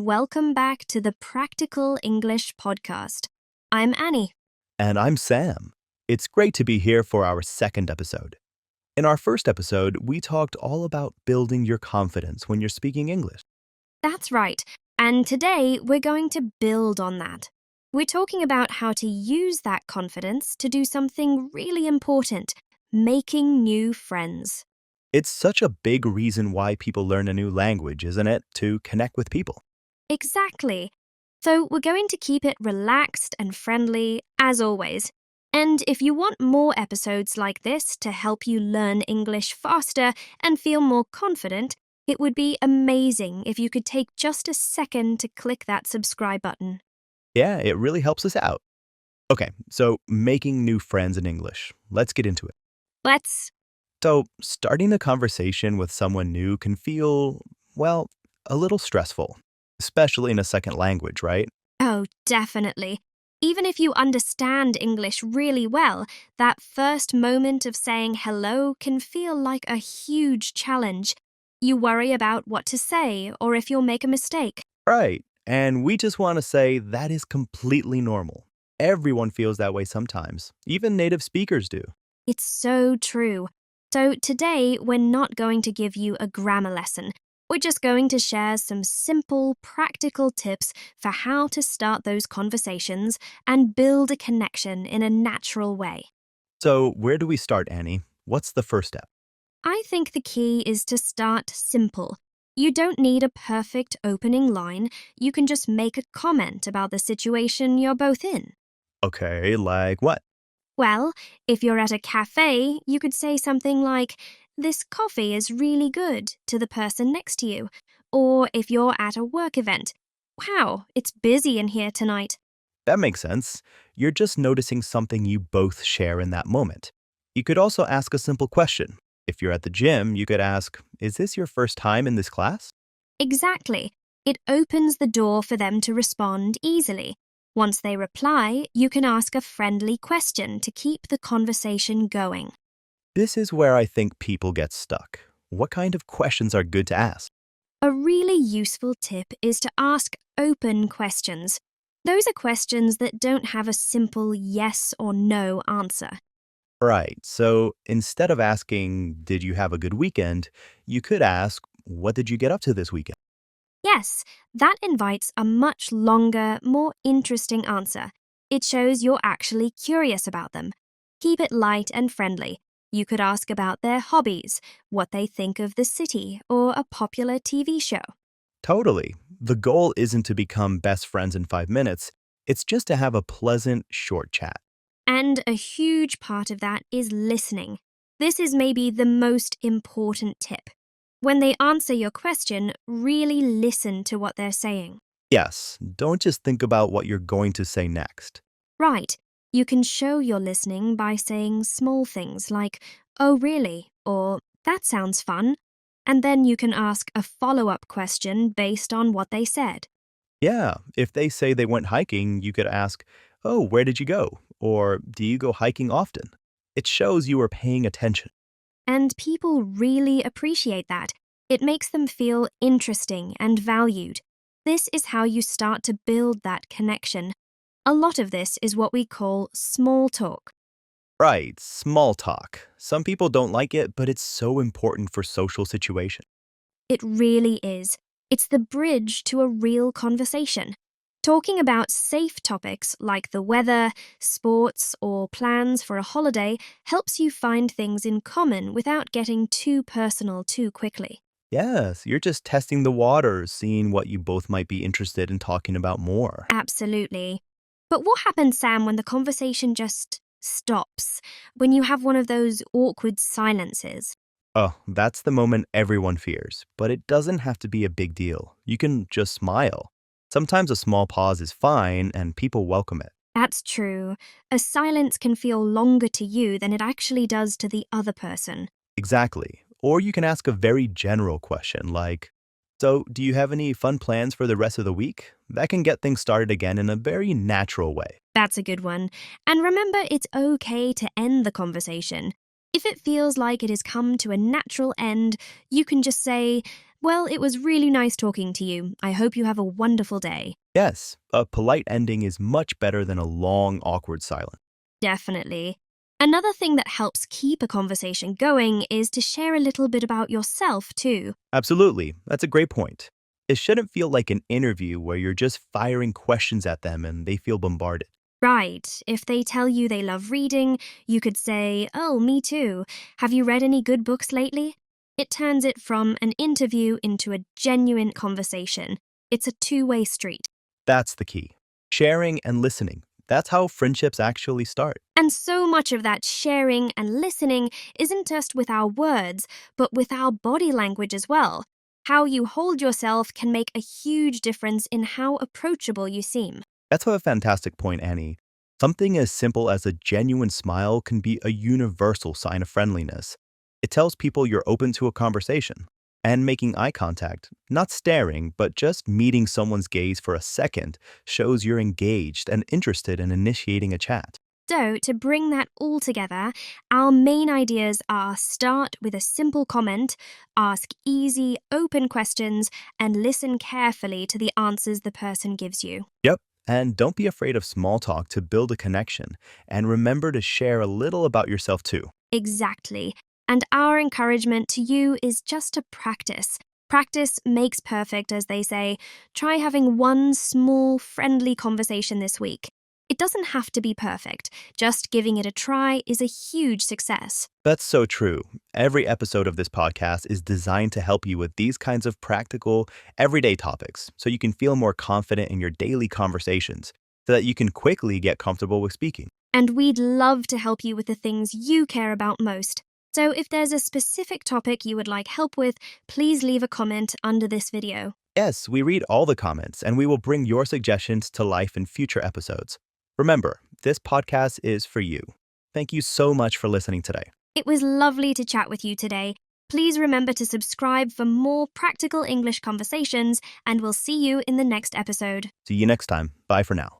welcome back to the Practical English podcast. I'm Annie. And I'm Sam. It's great to be here for our second episode. In our first episode, we talked all about building your confidence when you're speaking English. That's right. And today we're going to build on that. We're talking about how to use that confidence to do something really important, making new friends. It's such a big reason why people learn a new language, isn't it? To connect with people. Exactly. So we're going to keep it relaxed and friendly, as always. And if you want more episodes like this to help you learn English faster and feel more confident, it would be amazing if you could take just a second to click that subscribe button. Yeah, it really helps us out. Okay, so making new friends in English. Let's get into it. Let's... So, starting a conversation with someone new can feel, well, a little stressful, especially in a second language, right? Oh, definitely. Even if you understand English really well, that first moment of saying hello can feel like a huge challenge. You worry about what to say or if you'll make a mistake. Right. And we just want to say that is completely normal. Everyone feels that way sometimes. Even native speakers do. It's so true. So today, we're not going to give you a grammar lesson. We're just going to share some simple, practical tips for how to start those conversations and build a connection in a natural way. So, where do we start, Annie? What's the first step? I think the key is to start simple. You don't need a perfect opening line. You can just make a comment about the situation you're both in. Okay, like what? Well, if you're at a cafe, you could say something like, "This coffee is really good," to the person next to you. Or if you're at a work event, "Wow, it's busy in here tonight." That makes sense. You're just noticing something you both share in that moment. You could also ask a simple question. If you're at the gym, you could ask, "Is this your first time in this class?" Exactly. It opens the door for them to respond easily. Once they reply, you can ask a friendly question to keep the conversation going. This is where I think people get stuck. What kind of questions are good to ask? A really useful tip is to ask open questions. Those are questions that don't have a simple yes or no answer. Right, so instead of asking, "Did you have a good weekend?" you could ask, "What did you get up to this weekend?" Yes, that invites a much longer, more interesting answer. It shows you're actually curious about them. Keep it light and friendly. You could ask about their hobbies, what they think of the city, or a popular TV show. Totally. The goal isn't to become best friends in 5 minutes, it's just to have a pleasant, short chat. And a huge part of that is listening. This is maybe the most important tip. When they answer your question, really listen to what they're saying. Yes, don't just think about what you're going to say next. Right. You can show you're listening by saying small things like, "Oh, really?" or "That sounds fun." And then you can ask a follow-up question based on what they said. Yeah, if they say they went hiking, you could ask, "Oh, where did you go?" Or, "Do you go hiking often?" It shows you are paying attention. And people really appreciate that. It makes them feel interesting and valued. This is how you start to build that connection. A lot of this is what we call small talk. Right, small talk. Some people don't like it, but it's so important for social situations. It really is. It's the bridge to a real conversation. Talking about safe topics like the weather, sports, or plans for a holiday helps you find things in common without getting too personal too quickly. Yes, you're just testing the waters, seeing what you both might be interested in talking about more. Absolutely. But what happens, Sam, when the conversation just stops? When you have one of those awkward silences? Oh, that's the moment everyone fears, but it doesn't have to be a big deal. You can just smile. Sometimes a small pause is fine and people welcome it. That's true. A silence can feel longer to you than it actually does to the other person. Exactly. Or you can ask a very general question like, "So, do you have any fun plans for the rest of the week?" That can get things started again in a very natural way. That's a good one. And remember, it's okay to end the conversation. If it feels like it has come to a natural end, you can just say, Well, it was really nice talking to you. I hope you have a wonderful day. Yes, a polite ending is much better than a long, awkward silence. Definitely. Another thing that helps keep a conversation going is to share a little bit about yourself, too. Absolutely, that's a great point. It shouldn't feel like an interview where you're just firing questions at them and they feel bombarded. Right. If they tell you they love reading, you could say, "Oh, me too. Have you read any good books lately?" It turns it from an interview into a genuine conversation. It's a two-way street. That's the key. Sharing and listening. That's how friendships actually start. And so much of that sharing and listening isn't just with our words, but with our body language as well. How you hold yourself can make a huge difference in how approachable you seem. That's a fantastic point, Annie. Something as simple as a genuine smile can be a universal sign of friendliness. It tells people you're open to a conversation. And making eye contact, not staring, but just meeting someone's gaze for a second, shows you're engaged and interested in initiating a chat. So, to bring that all together, our main ideas are start with a simple comment, ask easy, open questions, and listen carefully to the answers the person gives you. Yep. And don't be afraid of small talk to build a connection. And remember to share a little about yourself too. Exactly. And our encouragement to you is just to practice. Practice makes perfect, as they say. Try having one small, friendly conversation this week. It doesn't have to be perfect. Just giving it a try is a huge success. That's so true. Every episode of this podcast is designed to help you with these kinds of practical, everyday topics so you can feel more confident in your daily conversations so that you can quickly get comfortable with speaking. And we'd love to help you with the things you care about most. So if there's a specific topic you would like help with, please leave a comment under this video. Yes, we read all the comments and we will bring your suggestions to life in future episodes. Remember, this podcast is for you. Thank you so much for listening today. It was lovely to chat with you today. Please remember to subscribe for more practical English conversations, and we'll see you in the next episode. See you next time. Bye for now.